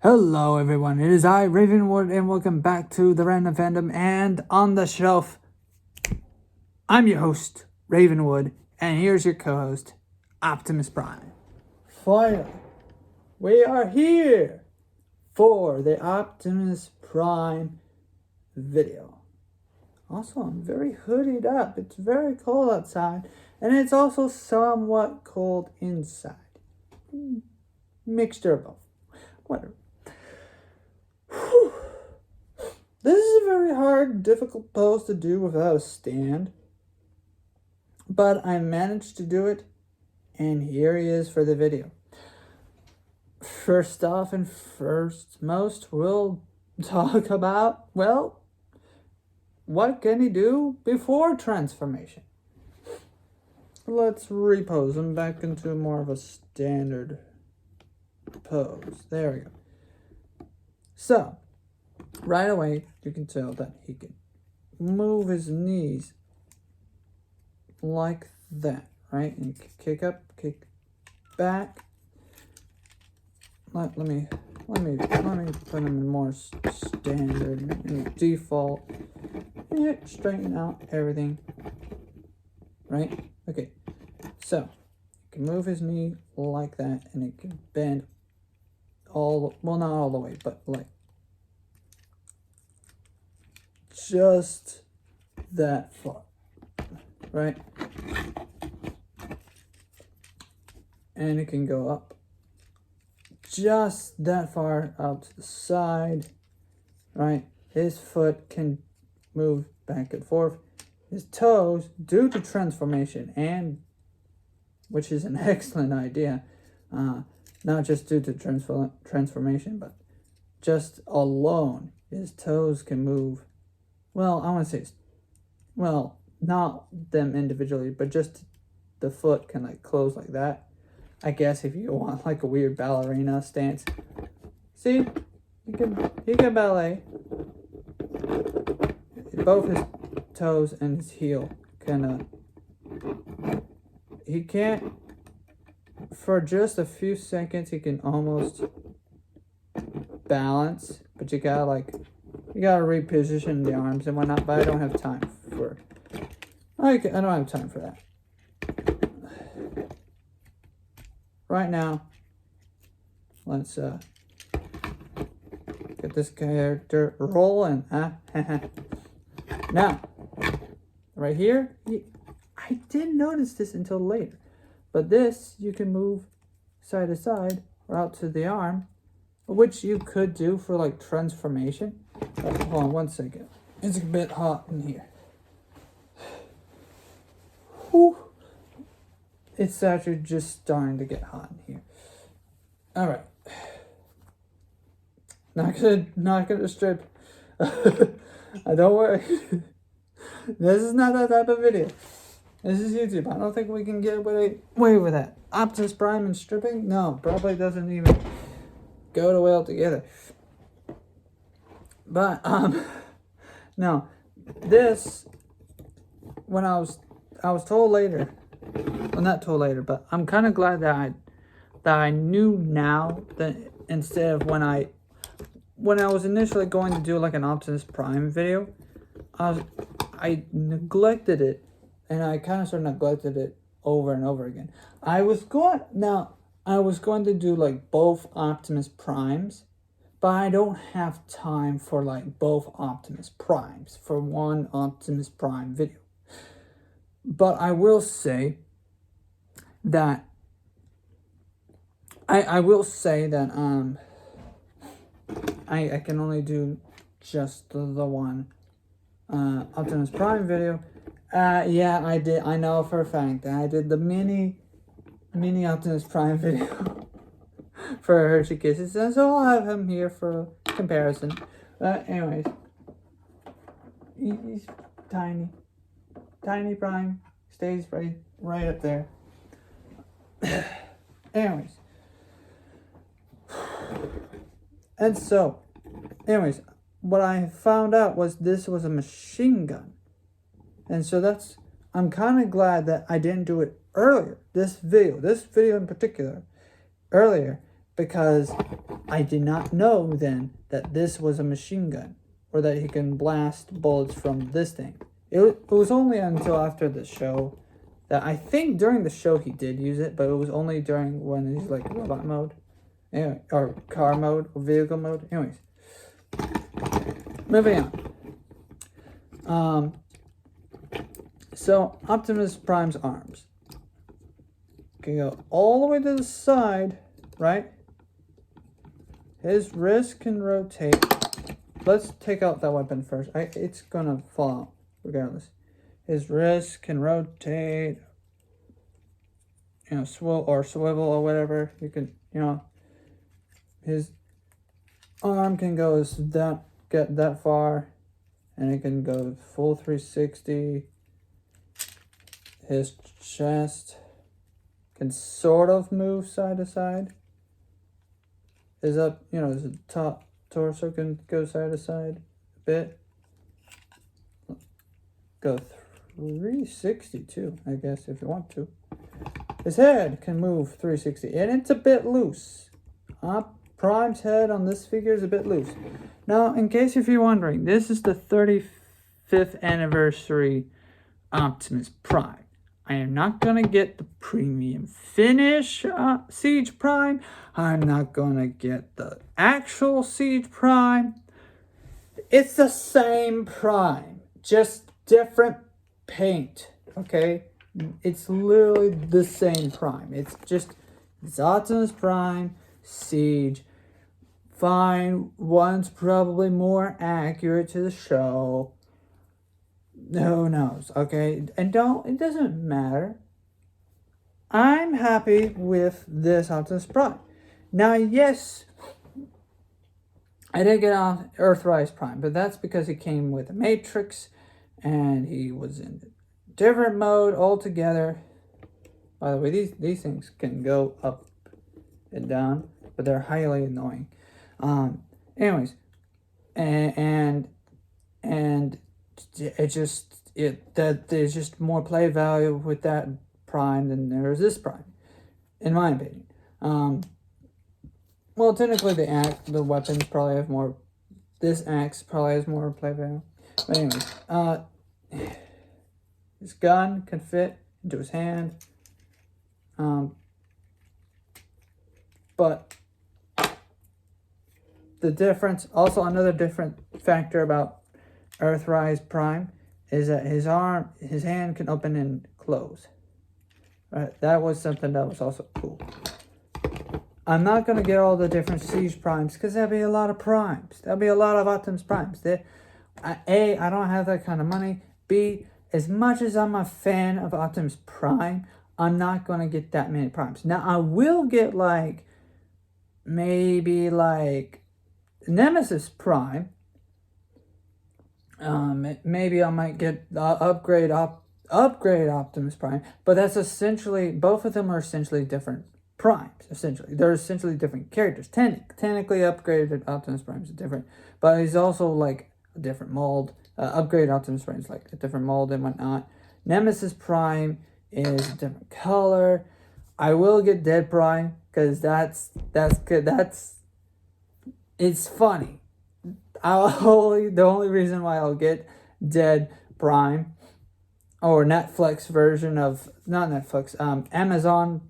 Hello everyone, it is I, Ravenwood, and welcome back to the Random Fandom. And on the shelf, I'm your host, Ravenwood, and here's your co-host, Optimus Prime. Finally, we are here for the Optimus Prime video. Also, I'm very hoodied up. It's very cold outside, and it's also somewhat cold inside. Mixture of both. Whatever. This is a very hard, difficult pose to do without a stand. But I managed to do it, and here he is for the video. First off and most, we'll talk about, well, what can he do before transformation? Let's repose him back into more of a standard pose. There we go. So, right away, you can tell that he can move his knees like that, right? And kick up, kick back. Let me put him in more standard, default. Yeah, straighten out everything, right? Okay, so you can move his knee like that, and it can bend well, not all the way, but like just that far, right? And it can go up just that far out to the side, right? His foot can move back and forth. His toes, due to transformation, and which is an excellent idea, not just due to transformation, but just alone, his toes can move. Well, I want to say, well, not them individually, but just the foot can like close like that. I guess if you want like a weird ballerina stance. See, he can ballet. Both his toes and his heel can. He can't. For just a few seconds, he can almost balance, but you gotta reposition the arms and whatnot. But I don't have time for. I don't have time for that. Right now, let's get this character rolling. Now, right here, I didn't notice this until later, but this you can move side to side or out to the arm, which you could do for like transformation. Hold on 1 second. It's a bit hot in here. Whew. It's actually just starting to get hot in here. All right. Not gonna strip. Don't worry. This is not that type of video. This is YouTube. I don't think we can get away with that. Optimus Prime and stripping? No, probably doesn't even go well together. But no, this when I was told later. Well, not told later, but I'm kind of glad that I knew now that instead of when I was initially going to do like an Optimus Prime video, I neglected it, and I kind of sort of neglected it over and over again. I was going to do like both Optimus Primes, but I don't have time for like both Optimus Primes for one Optimus Prime video. But I will say that I can only do just the one Optimus Prime video. Yeah, I did. I know for a fact that I did the mini Optimus Prime video for Hershey Kisses, and so I'll have him here for comparison. Anyways, he's tiny Prime, stays right up there. Anyways, and so, what I found out was this was a machine gun, and so I'm kind of glad that I didn't do it earlier. This video in particular, earlier, because I did not know then that this was a machine gun, or that he can blast bullets from this thing. It was only until after the show that I think during the show he did use it, but it was only during when he's like robot mode, anyway, or car mode, or vehicle mode. Anyways, moving on. So Optimus Prime's arms can go all the way to the side, right? His wrist can rotate. Let's take out that weapon first. It's gonna fall out regardless. His wrist can rotate, swivel or whatever. You can, his arm can go get that far, and it can go full 360. His chest can sort of move side to side. His his top torso can go side to side a bit. Go 360 too, I guess, if you want to. His head can move 360, and it's a bit loose. Prime's head on this figure is a bit loose. Now, in case if you're wondering, this is the 35th anniversary Optimus Prime. I am not going to get the premium finish Siege Prime. I'm not going to get the actual Siege Prime. It's the same Prime, just different paint, okay? It's literally the same Prime. It's Optimus Prime, Siege. Fine, one's probably more accurate to the show. Who knows, okay? And it doesn't matter. I'm happy with this Optimus Prime. Now, yes, I did get on Earthrise Prime, but that's because he came with a Matrix, and he was in a different mode altogether. By the way, these things can go up and down, but they're highly annoying. Anyways, and there's just more play value with that Prime than there is this Prime, in my opinion. Well, technically the weapons probably have more. This axe probably has more play value. But anyways, his gun can fit into his hand. But the difference, also another different factor about Earthrise Prime, is that his hand can open and close. Right, that was something that was also cool. I'm not going to get all the different Siege Primes, because there'll be a lot of Primes. There'll be a lot of Optimus Primes. A, I don't have that kind of money. B, as much as I'm a fan of Optimus Prime, I'm not going to get that many Primes. Now, I will get maybe Nemesis Prime. Maybe I might get upgrade Optimus Prime, but that's essentially, both of them are essentially different Primes. Essentially, they're essentially different characters. Technically, upgraded Optimus Prime is different, but he's also like a different mold. Upgrade Optimus Prime is like a different mold and whatnot. Nemesis Prime is a different color. I will get Dead Prime because that's good. It's funny. The only reason why I'll get Dead Prime, or Netflix version of, not Netflix, Amazon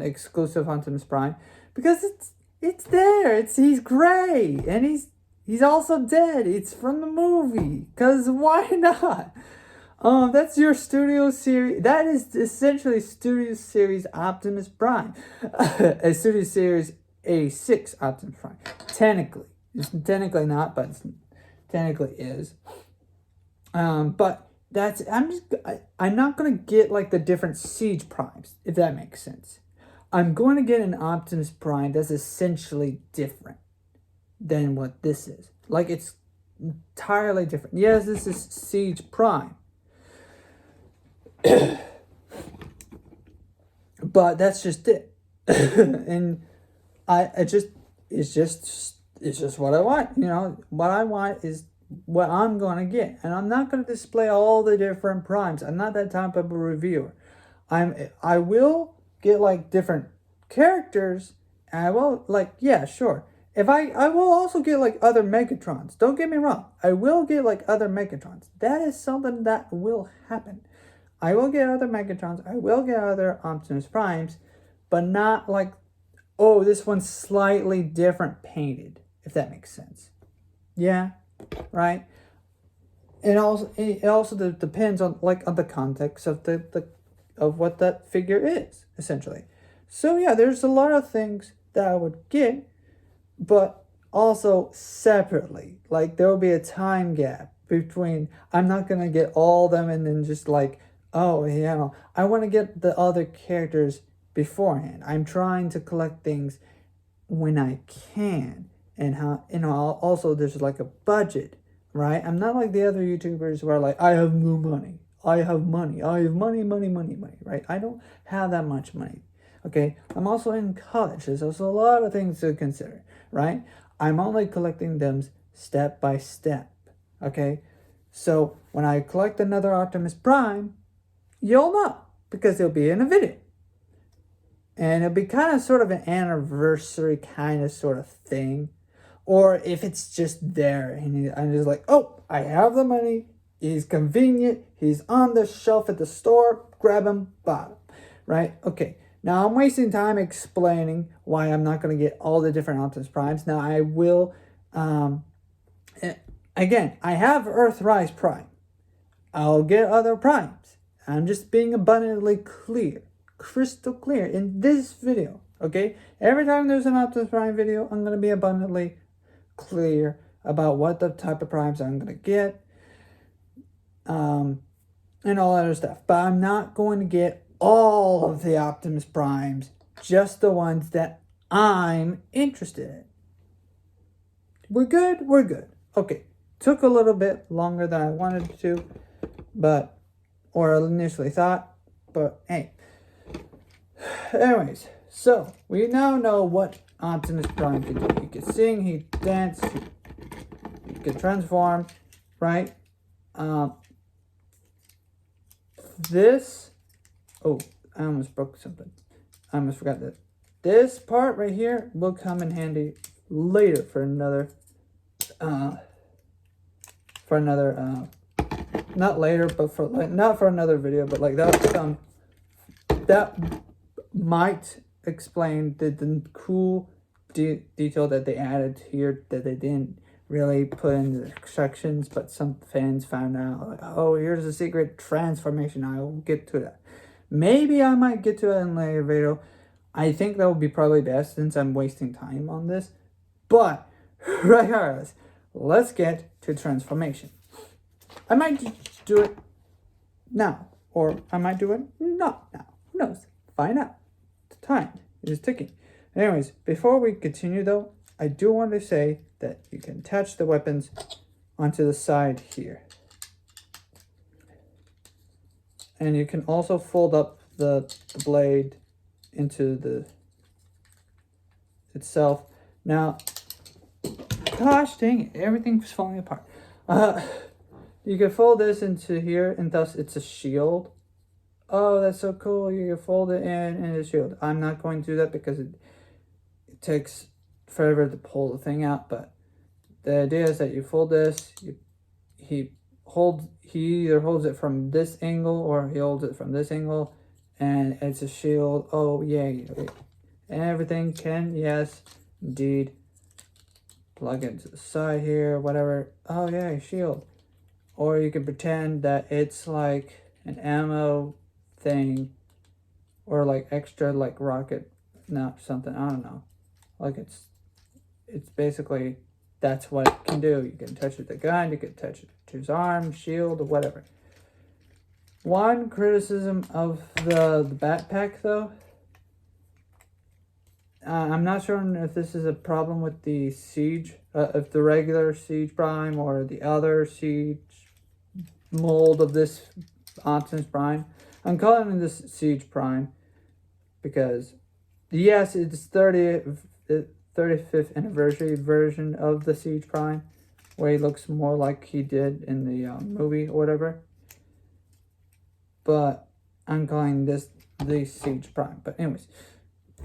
exclusive Optimus Prime, because it's there. He's gray, and he's also dead. It's from the movie, cause why not? That's your Studio Series. That is essentially Studio Series Optimus Prime, a Studio Series A6 Optimus Prime. Technically, it's technically not, but it's technically is. But I'm not gonna get like the different Siege Primes, if that makes sense. I'm going to get an Optimus Prime that's essentially different than what this is. Like, it's entirely different. Yes, this is Siege Prime, but that's just it. And it's just what I want. What I want is what I'm going to get. And I'm not going to display all the different Primes. I'm not that type of a reviewer. I will get like different characters I will, like, yeah, sure. If I will also get, like, other Megatrons. Don't get me wrong. I will get, like, other Megatrons. That is something that will happen. I will get other Megatrons. I will get other Optimus Primes. But not, like, oh, this one's slightly different painted. If that makes sense. Yeah, right? It also depends on, like, on the context of of what that figure is, essentially. So yeah, there's a lot of things that I would get, but also separately. Like, there will be a time gap between, I'm not gonna get all of them and then just like, oh, I want to get the other characters beforehand. I'm trying to collect things when I can, and how, also there's like a budget, right? I'm not like the other YouTubers who are like, I have no money. I have money. I have money, right? I don't have that much money. Okay, I'm also in college. There's also a lot of things to consider, right? I'm only collecting them step by step. Okay, so when I collect another Optimus Prime, you'll know because it'll be in a video. And it'll be kind of sort of an anniversary kind of sort of thing. Or if it's just there and I'm just like, oh, I have the money. He's convenient. He's on the shelf at the store. Grab him, buy him. Right? Okay. Now I'm wasting time explaining why I'm not going to get all the different Optimus Primes. Now I will, again, I have Earthrise Prime. I'll get other Primes. I'm just being abundantly clear. Crystal clear in this video. Okay? Every time there's an Optimus Prime video, I'm going to be abundantly clear about what the type of Primes I'm going to get. And all other stuff. But I'm not going to get all of the Optimus Primes, just the ones that I'm interested in. We're good? We're good. Okay. Took a little bit longer than I wanted to, or initially thought, but hey. Anyways, so we now know what Optimus Prime can do. He can sing, he can dance, he can transform, right? Oh, I almost broke something. I almost forgot that. This part right here will come in handy later for another, not later, but for like, not for another video, but like that might explain the cool detail that they added here that they didn't really put in the sections, but some fans found out, like, oh, here's a secret transformation. I will get to that. Maybe I might get to it in a later video. I think that would be probably best since I'm wasting time on this. But regardless, let's get to transformation. I might do it now, or I might do it not now. Who knows? Find out. The time is ticking. Anyways, before we continue though, I do want to say that you can attach the weapons onto the side here. And you can also fold up the blade into the itself. Now, gosh dang it, everything's falling apart. You can fold this into here, and thus it's a shield. Oh, that's so cool. You can fold it in a shield. I'm not going to do that because it takes forever to pull the thing out, but the idea is that you fold this, he either holds it from this angle or he holds it from this angle, and it's a shield. Oh yay. And everything can, yes, indeed, plug into the side here, whatever. Oh yeah, shield. Or you can pretend that it's like an ammo thing, or like extra like rocket, not something, I don't know. Like it's basically, that's what it can do. You can touch it with the gun, you can touch it to his arm, shield, or whatever. One criticism of the backpack though, I'm not sure if this is a problem with the Siege, if the regular Siege Prime or the other Siege mold of this Optimus Prime. I'm calling it this Siege Prime because, yes, it's 35th anniversary version of the Siege Prime, where he looks more like he did in the movie or whatever. But I'm calling this the Siege Prime. But anyways,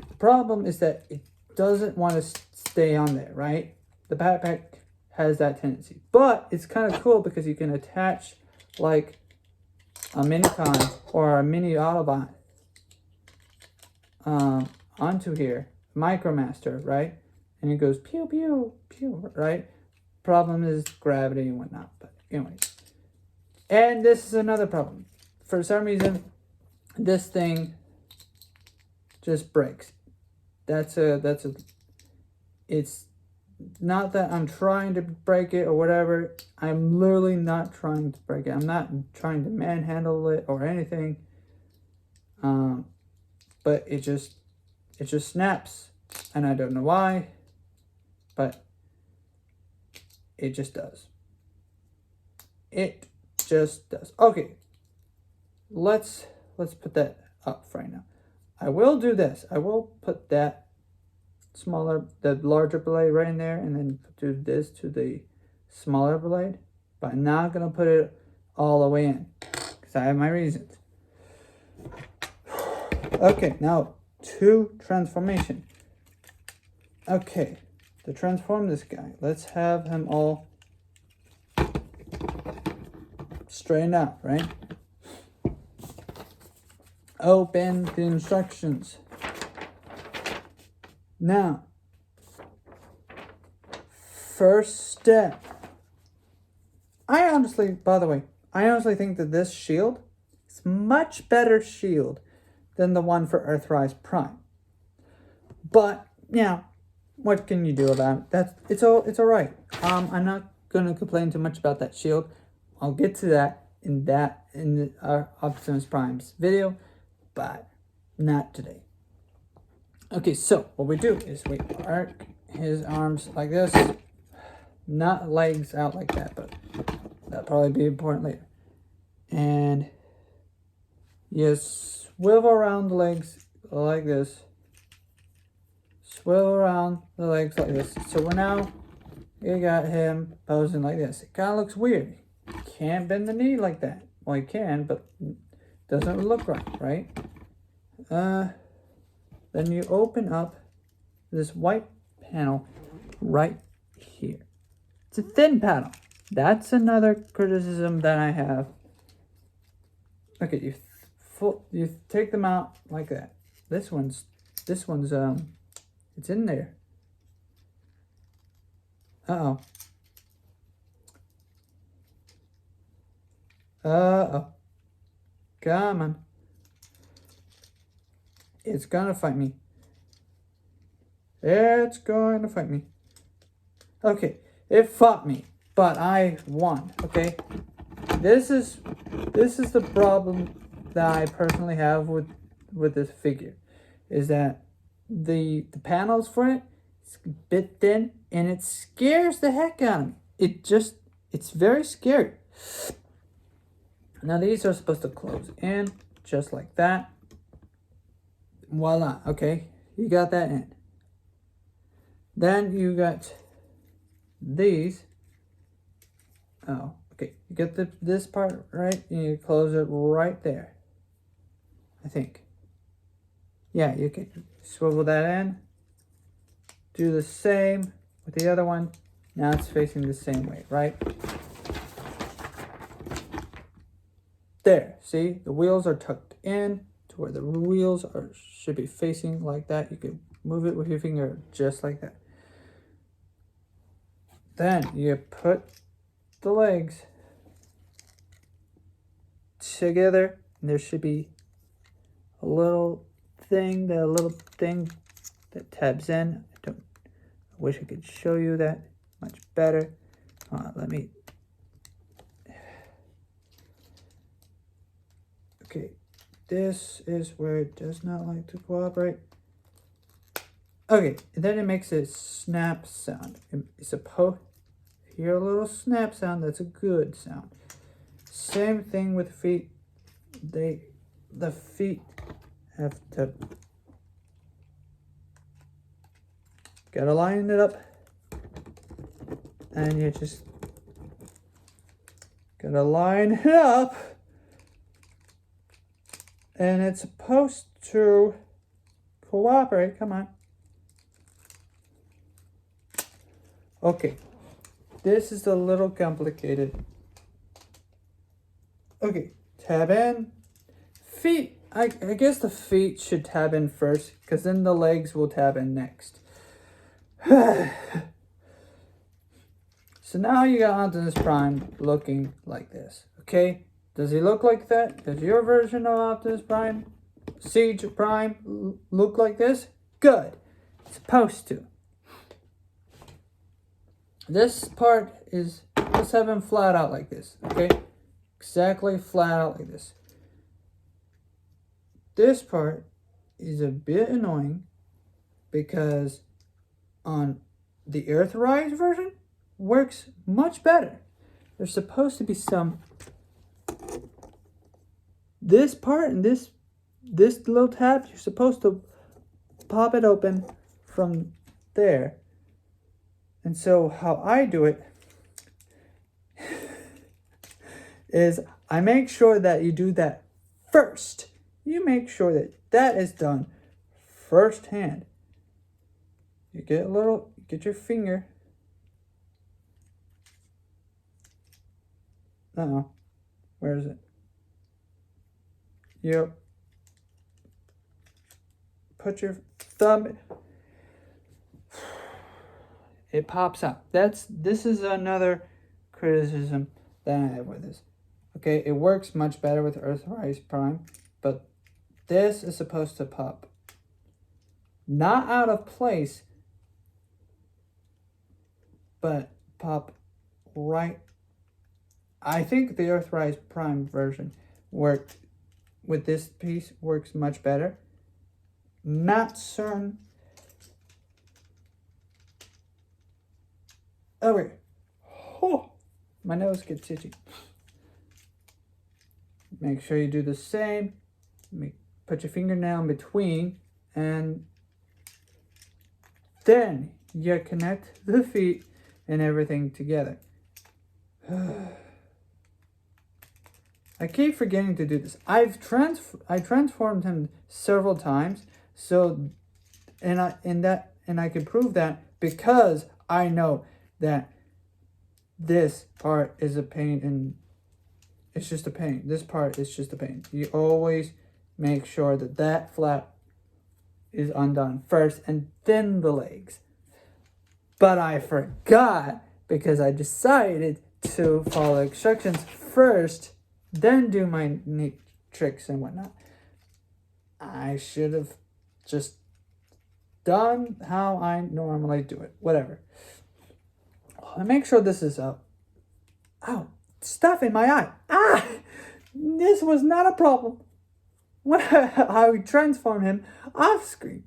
the problem is that it doesn't want to stay on there, right? The backpack has that tendency. But it's kind of cool because you can attach like a Minicon or a mini Autobot onto here, Micromaster, right? And it goes pew pew pew, right? Problem is gravity and whatnot, but anyways. And this is another problem. For some reason, this thing just breaks. It's not that I'm trying to break it or whatever. I'm literally not trying to break it. I'm not trying to manhandle it or anything. But it just snaps, and I don't know why, but it just does. It just does. Okay, let's put that up right now. I will do this. I will put that the larger blade right in there, and then do this to the smaller blade, but I'm not gonna put it all the way in because I have my reasons. Okay, now to transformation. Okay, to transform this guy, let's have him all straightened out, right? Open the instructions. Now, first step. By the way, I honestly think that this shield is much better shield than the one for Earthrise Prime. But, yeah, what can you do about it? It's all right. I'm not gonna complain too much about that shield. I'll get to that in the Optimus Prime's video, but not today. Okay, so what we do is we arc his arms like this, not legs out like that, but that'll probably be important later. And you swivel around the legs like this. Swivel around the legs like this. So we're now, you got him posing like this. It kind of looks weird. You can't bend the knee like that. Well, you can, but it doesn't look right? Then you open up this white panel right here. It's a thin panel. That's another criticism that I have. Okay, you take them out like that. This one's it's in there. Uh-oh. Come on. It's gonna fight me. It's going to fight me. Okay, it fought me, but I won. Okay, this is the problem that I personally have with this figure, is that the panels for it is a bit thin, and it scares the heck out of me. It's very scary. Now these are supposed to close in just like that. Voila. Okay, you got that in. Then you got these. Oh, okay. You get this part right, and you close it right there. I think. Yeah, you can swivel that in. Do the same with the other one. Now it's facing the same way, right? There. See, the wheels are tucked in to where the wheels should be facing like that. You can move it with your finger just like that. Then you put the legs together, and there should be a little thing that tabs in. I wish I could show you that much better. Let me. Okay, this is where it does not like to cooperate. Okay, and then it makes a snap sound. It's supposed to hear a little snap sound. That's a good sound. Same thing with feet. The feet have to gotta line it up, and you just gotta line it up, and it's supposed to cooperate. Come on. Okay, this is a little complicated. Okay, tab in. Feet, I guess the feet should tab in first, because then the legs will tab in next. So now you got Optimus Prime looking like this, okay? Does he look like that? Does your version of Optimus Prime, Siege Prime, look like this? Good. It's supposed to. This part is, let's have him flat out like this, okay? Exactly flat out like this. This part is a bit annoying because on the Earthrise version, works much better. There's supposed to be some, this part and this little tab, you're supposed to pop it open from there. And so how I do it is I make sure that you do that first. You make sure that that is done firsthand. You get your finger. Uh-oh. Where is it? Yep. Put your thumb. It pops out. This is another criticism that I have with this. Okay, it works much better with Earthrise Prime, but this is supposed to pop. Not out of place, but pop right. I think the Earthrise Prime version worked with this piece, works much better. Not certain. Oh wait. Oh, my nose gets itchy. Make sure you do the same. Put your fingernail in between, and then you connect the feet and everything together. I keep forgetting to do this. I transformed him several times, so and I can prove that because I know that this part is a pain, and it's just a pain. This part is just a pain. You always make sure that that flap is undone first and then the legs. But I forgot because I decided to follow instructions first, then do my neat tricks and whatnot. I should have just done how I normally do it. Whatever. I make sure this is up. Ow, stuff in my eye. Ah, this was not a problem. When I transform him off screen,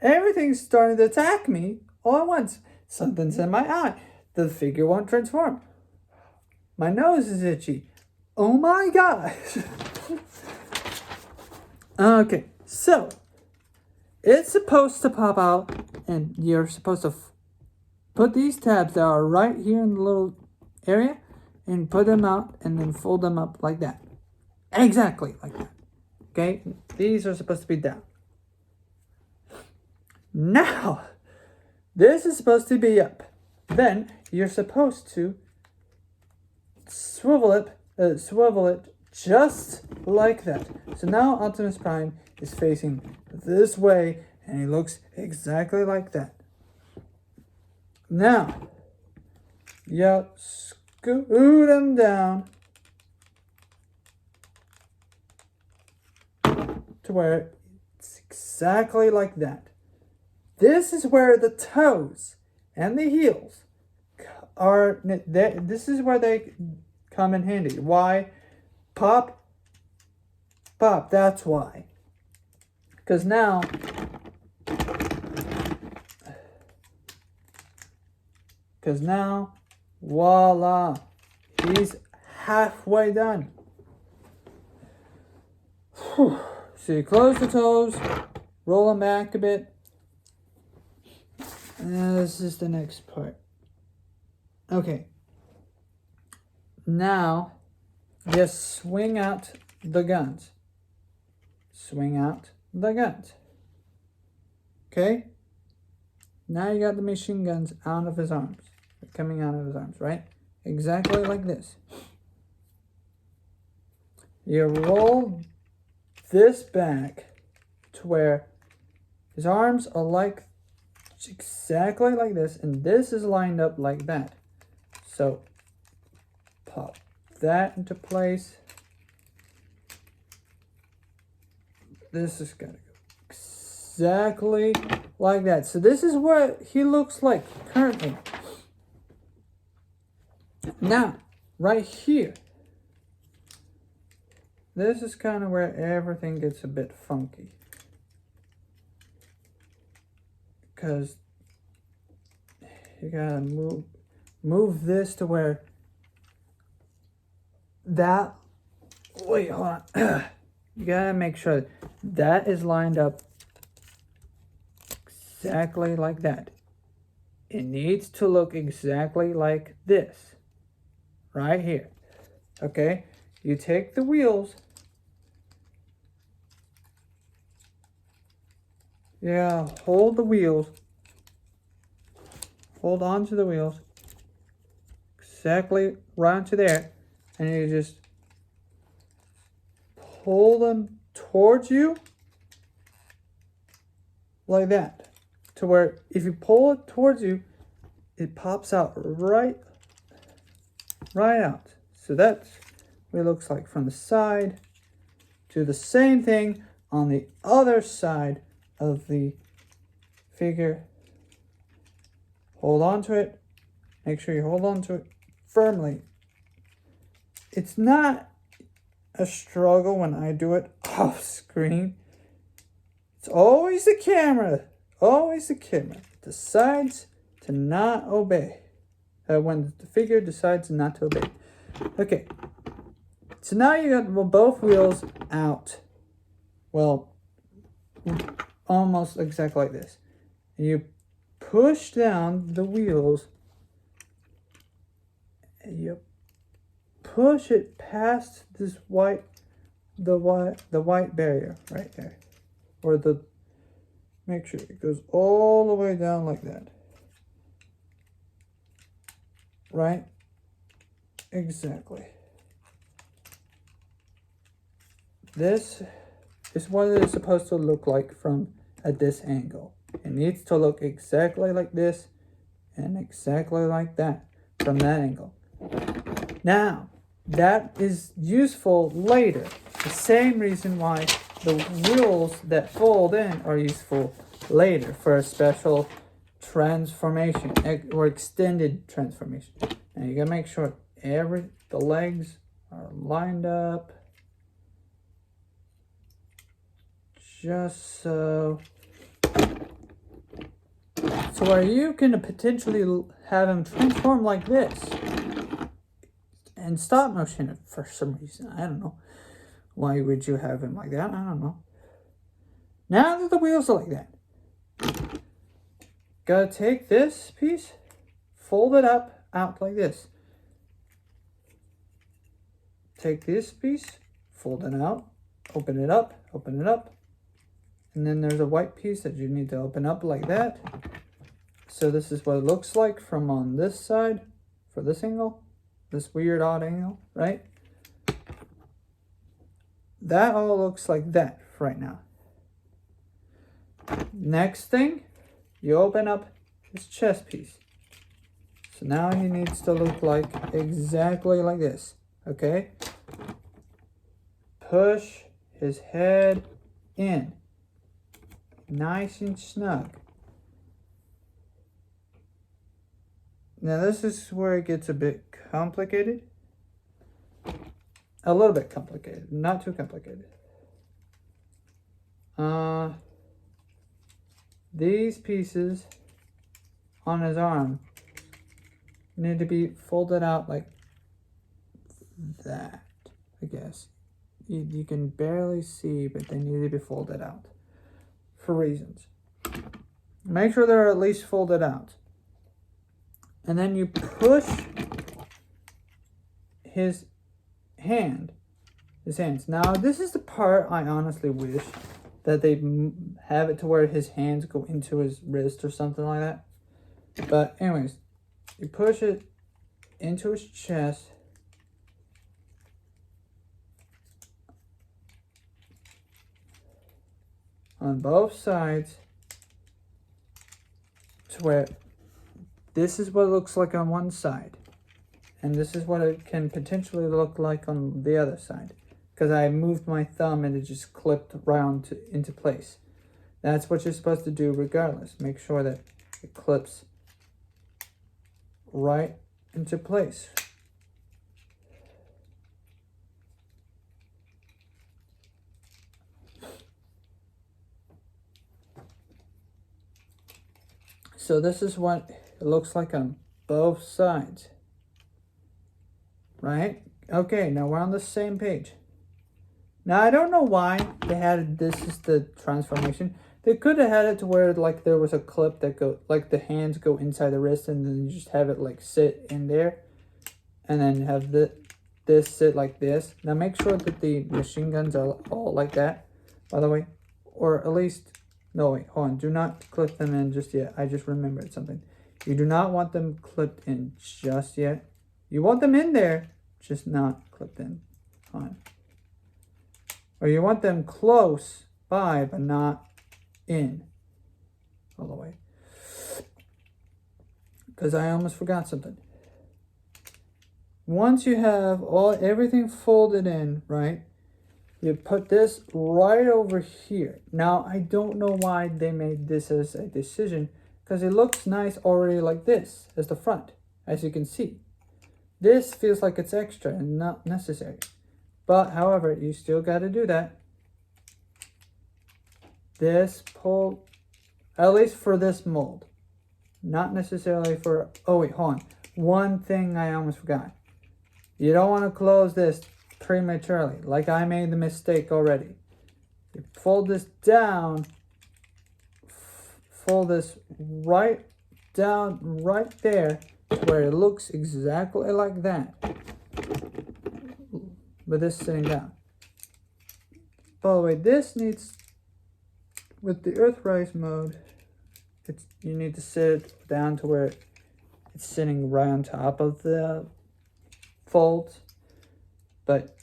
everything's starting to attack me all at once. Something's in my eye. The figure won't transform. My nose is itchy. Oh my gosh. Okay, so it's supposed to pop out, and you're supposed to put these tabs that are right here in the little area and put them out and then fold them up like that. Exactly like that. Okay, these are supposed to be down. Now, this is supposed to be up. Then you're supposed to swivel it just like that. So now Optimus Prime is facing this way, and he looks exactly like that. Now, you scoot him down to where it's exactly like that. This is where the toes and the heels are. This is where they come in handy. Why? Pop, pop. That's why. Because now, voila, he's halfway done. Whew. So you close the toes, roll them back a bit. And this is the next part. Okay. Now, just swing out the guns. Swing out the guns. Okay? Now you got the machine guns out of his arms. They're coming out of his arms, right? Exactly like this. You roll this back to where his arms are like exactly like this, and this is lined up like that. So pop that into place. This is gonna go exactly like that. So this is what he looks like currently. Now, right here, this is kind of where everything gets a bit funky. Because you gotta move this to where that, wait, hold on. You gotta make sure that is lined up exactly like that. It needs to look exactly like this. Right here. Okay? You take the wheels. Yeah, hold the wheels. Hold on to the wheels. Exactly right to there. And you just pull them towards you like that, to where if you pull it towards you, it pops out right out. So that's what it looks like from the side. Do the same thing on the other side of the figure. Hold on to it. Make sure you hold on to it firmly. It's not a struggle when I do it off screen. It's always the camera. Always the camera. Decides to not obey. When the figure decides not to obey. Okay. So now you got both wheels out. Well, almost exactly like this. And you push down the wheels. And you push it past this the white barrier right there. Or make sure it goes all the way down like that. Right? Exactly. This is what it is supposed to look like from at this angle. It needs to look exactly like this and exactly like that from that angle. Now, that is useful later. The same reason why the wheels that fold in are useful later for a special transformation or extended transformation. Now you gotta make sure the legs are lined up just so where you can potentially have him transform like this and stop motion it for some reason. I don't know. Why would you have him like that? I don't know. Now that the wheels are like that, gotta take this piece, fold it out like this. Take this piece, fold it out, open it up, and then there's a white piece that you need to open up like that. So this is what it looks like from on this side for this angle, this weird odd angle, right? That all looks like that right now. Next thing, you open up his chest piece. So now he needs to look like exactly like this, okay? Push his head in, nice and snug. Now this is where it gets a bit complicated. A little bit complicated, not too complicated. These pieces on his arm need to be folded out like that, I guess. You can barely see, but they need to be folded out for reasons. Make sure they're at least folded out. And then you push his hands. Now, this is the part I honestly wish that they have it to where his hands go into his wrist or something like that. But anyways, you push it into his chest. On both sides. To where this is what it looks like on one side. And this is what it can potentially look like on the other side. Because I moved my thumb and it just clipped around into place. That's what you're supposed to do regardless. Make sure that it clips right into place. So this is what it looks like on both sides. Right? Okay, now we're on the same page. Now I don't know why they had this is the transformation. They could have had it to where like there was a clip that go like the hands go inside the wrist and then you just have it like sit in there. And then have this sit like this. Now make sure that the machine guns are all like that, by the way. Or at least, no wait, hold on. Do not clip them in just yet. I just remembered something. You do not want them clipped in just yet. You want them in there, just not clipped in. Hold on. Or you want them close by, but not in all the way. Because I almost forgot something. Once you have everything folded in, right, you put this right over here. Now, I don't know why they made this as a decision, because it looks nice already like this as the front, as you can see. This feels like it's extra and not necessary. But, however, you still got to do that. This pull, at least for this mold. Not necessarily for, oh wait, hold on. One thing I almost forgot. You don't want to close this prematurely, like I made the mistake already. You fold this down, fold this right down, right there, where it looks exactly like that. But this sitting down. By the way, this needs, with the Earthrise mode, you need to sit it down to where it's sitting right on top of the folds, but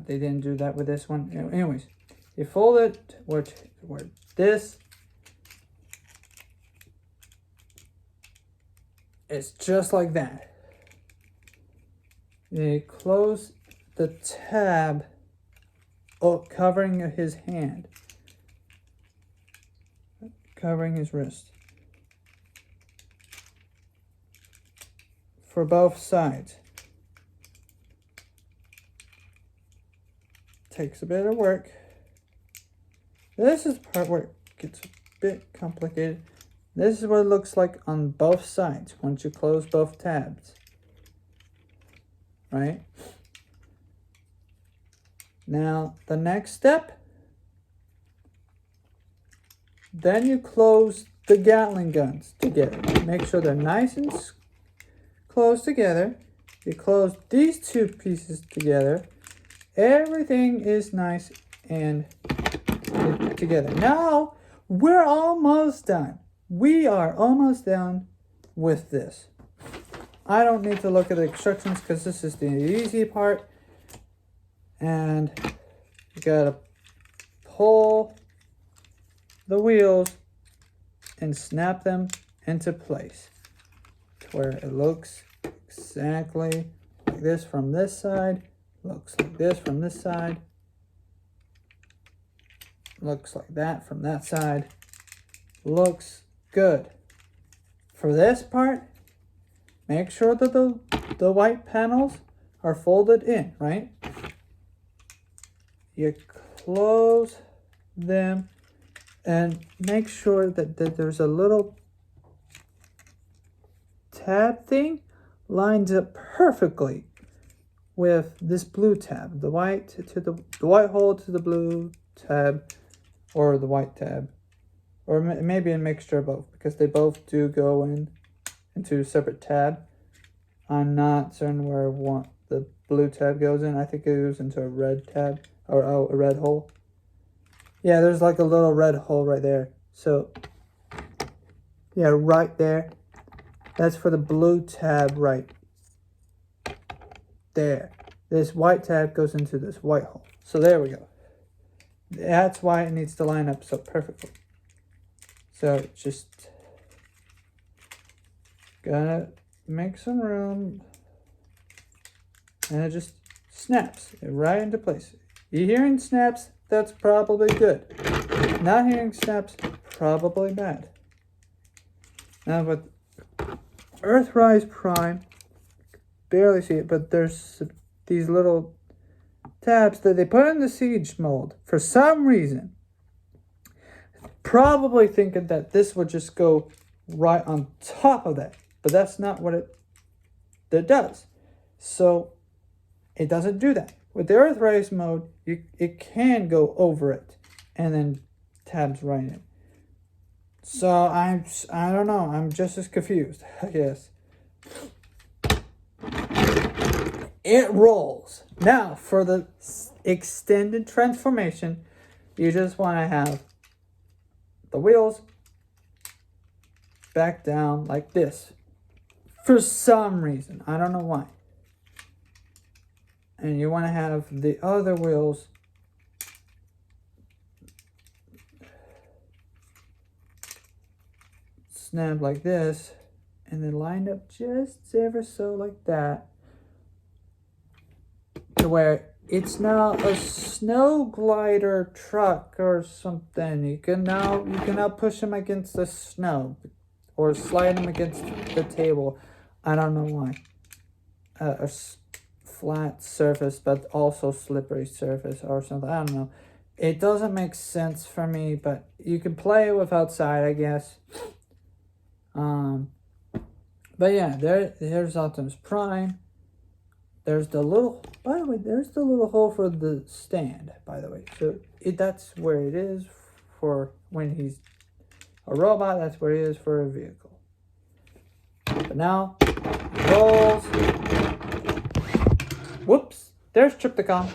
they didn't do that with this one. Anyways, you fold it where this is just like that. You close the tab covering his hand, covering his wrist for both sides. Takes a bit of work. This is the part where it gets a bit complicated. This is what it looks like on both sides once you close both tabs. Right? Now, the next step, then you close the Gatling guns together. Make sure they're nice and close together. You close these two pieces together. Everything is nice and together. Now, we're almost done. We are almost done with this. I don't need to look at the instructions because this is the easy part. And you gotta pull the wheels and snap them into place to where it looks exactly like this from this side. Looks like this from this side. Looks like that from that side. Looks good. For this part, make sure that the white panels are folded in, right? You close them and make sure that there's a little tab thing lines up perfectly with this blue tab, the white to the white hole to the blue tab, or the white tab, or maybe a mixture of both, because they both do go into a separate tab. I'm not certain where the blue tab goes in. I think it goes into a red tab, or a red hole. Yeah, there's like a little red hole right there. So, yeah, right there. That's for the blue tab right there. This white tab goes into this white hole. So there we go. That's why it needs to line up so perfectly. So just gotta make some room. And it just snaps right into place. You hearing snaps? That's probably good. Not hearing snaps, probably bad. Now with Earthrise Prime, barely see it, but there's these little tabs that they put in the siege mold for some reason. Probably thinking that this would just go right on top of that, but that's not what it does. So it doesn't do that. With the Earthrise mode, it can go over it and then tabs right in. So I don't know. I'm just as confused, I guess. It rolls. Now, for the extended transformation, you just want to have the wheels back down like this. For some reason. I don't know why. And you want to have the other wheels snapped like this. And then lined up just ever so like that. To where it's now a snow glider truck or something. You can now push him against the snow. Or slide him against the table. I don't know why. A flat surface, but also slippery surface or something. I don't know. It doesn't make sense for me, but you can play it with outside, I guess. But yeah, there's Optimus Prime. There's the little, by the way, there's the little hole for the stand, by the way. So that's where it is for when he's a robot. That's where it is for a vehicle. But now, rolls. Whoops, there's Triptychon.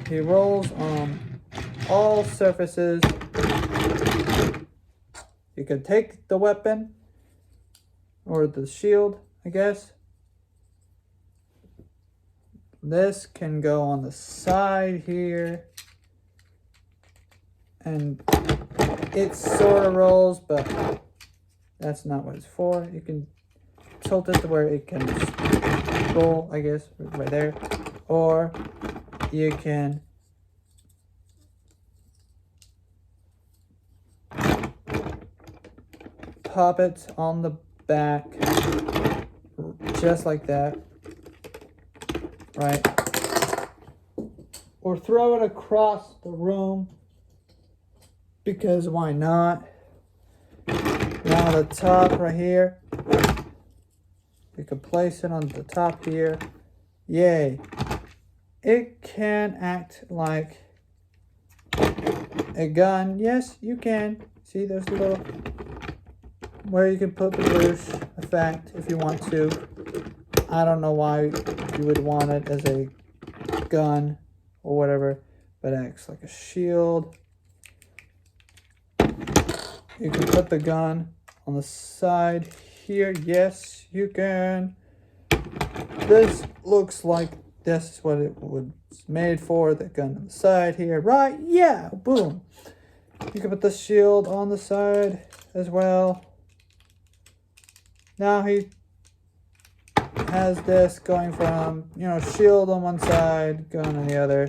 He rolls on all surfaces. You can take the weapon or the shield, I guess. This can go on the side here. And it sort of rolls, but that's not what it's for. You can tilt it to where it can roll, I guess, right there. Or you can pop it on the back, just like that, right? Or throw it across the room, because why not? Now the top right here, you can place it on the top here. Yay. It can act like a gun. Yes, you can. See, there's a little where you can put the boost effect if you want to. I don't know why you would want it as a gun or whatever, but it acts like a shield. You can put the gun on the side here. Yes, you can. This looks like this is what it was made for. The gun on the side here. Right? Yeah. Boom. You can put the shield on the side as well. Now he has this going from, shield on one side, gun on the other.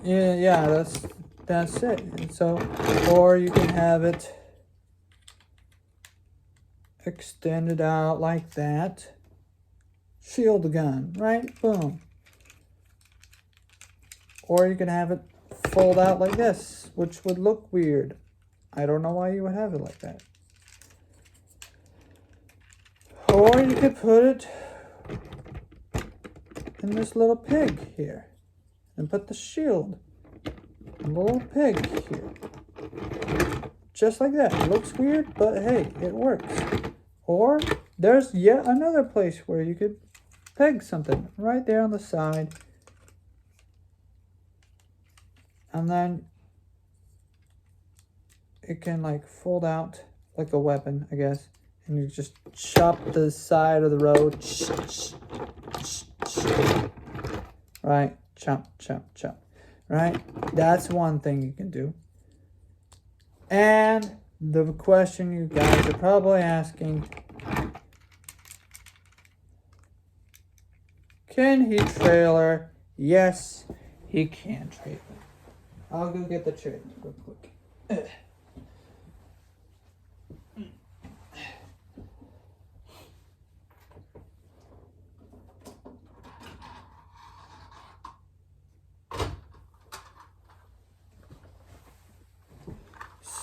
Yeah, that's it. And so, or you can have it extended out like that. Shield gun, right? Boom. Or you can have it fold out like this, which would look weird. I don't know why you would have it like that. Or you could put it in this little pig here. And put the shield in the little pig here. just like that. It looks weird, but hey, it works. Or there's yet another place where you could peg something right there on the side. And then it can like fold out like a weapon, I guess. And you just chop the side of the road. Right? Chop, chop, chop. Right? That's one thing you can do. And the question you guys are probably asking, can he trailer? Yes, he can trailer. I'll go get the trailer real quick.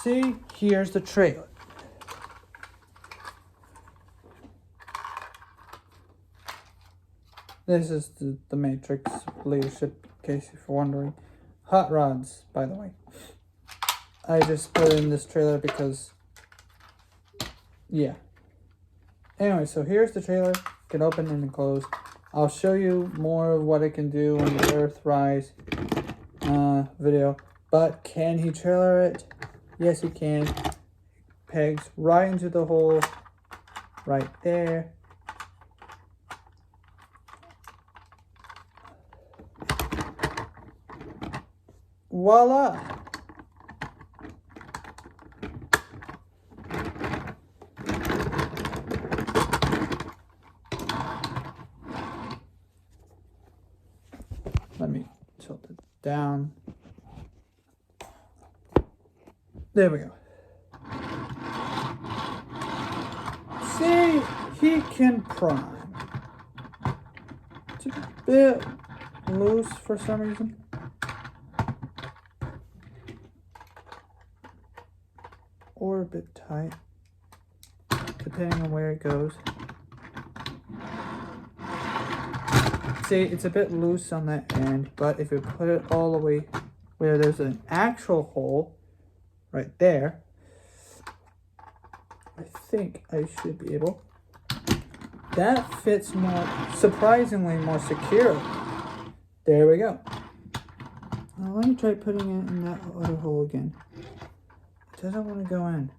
See, here's the trailer. This is the Matrix leadership, in case you're wondering. Hot rods, by the way. I just put in this trailer because, yeah. Anyway, so here's the trailer. It can open and close. I'll show you more of what it can do in the Earthrise video. But can he trailer it? Yes, he can. Pegs right into the hole right there. Voila! Let me tilt it down. There we go. See, he can prime. It's a bit loose for some reason. Or a bit tight, depending on where it goes. See, it's a bit loose on that end, but if you put it all the way where there's an actual hole, right there, I think I should be able. That fits more, surprisingly more secure. There we go. Now let me try putting it in that other hole again. It doesn't want to go in.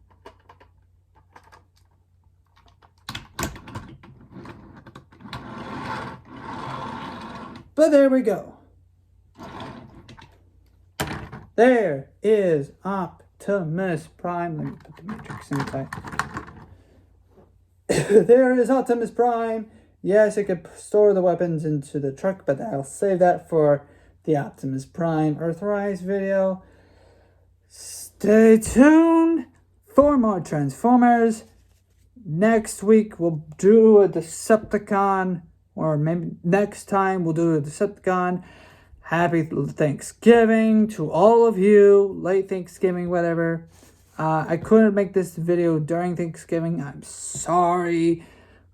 But there we go. There is Optimus Prime. Let me put the Matrix inside. There is Optimus Prime. Yes, it could store the weapons into the truck, but I'll save that for the Optimus Prime Earthrise video. Stay tuned for more Transformers. Next week we'll do a Decepticon, or maybe next time we'll do a Decepticon. Happy Thanksgiving to all of you. Late Thanksgiving, whatever. I couldn't make this video during Thanksgiving. I'm sorry.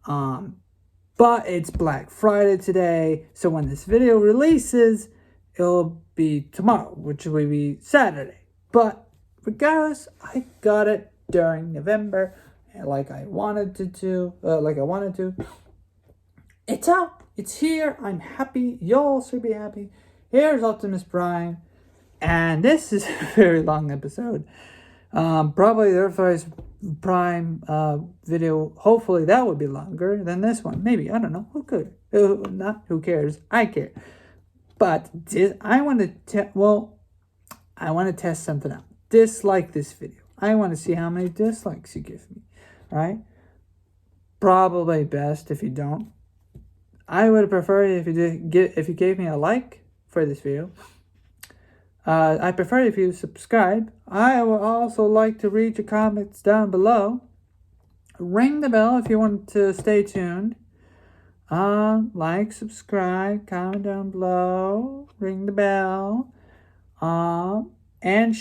But it's Black Friday today. So when this video releases, it'll be tomorrow, which will be Saturday. But regardless, I got it during November, like I wanted to. It's out. It's here. I'm happy. Y'all should be happy. Here's Optimus Prime. And this is a very long episode. Probably the Earthrise Prime video, hopefully that would be longer than this one. Maybe. I don't know. Who cares? I care. But I want to test something out. Dislike this video. I want to see how many dislikes you give me. Right? Probably best if you don't. I would prefer if you gave me a like for this video. I prefer if you subscribe. I would also like to read your comments down below. Ring the bell if you want to stay tuned. Like, subscribe, comment down below. Ring the bell. And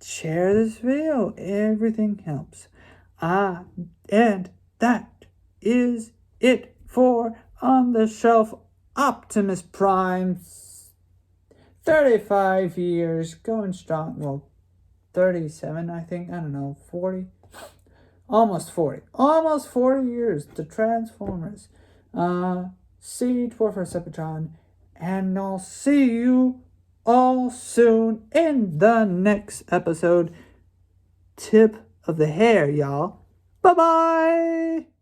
share this video. Everything helps. And that is it for On the Shelf Optimus Prime. 35 years, going strong. Well, 37, I think. I don't know, 40. Almost 40. Almost 40 years to Transformers. Seed for Perceptron. And I'll see you all soon in the next episode. Tip of the hair, y'all. Bye-bye.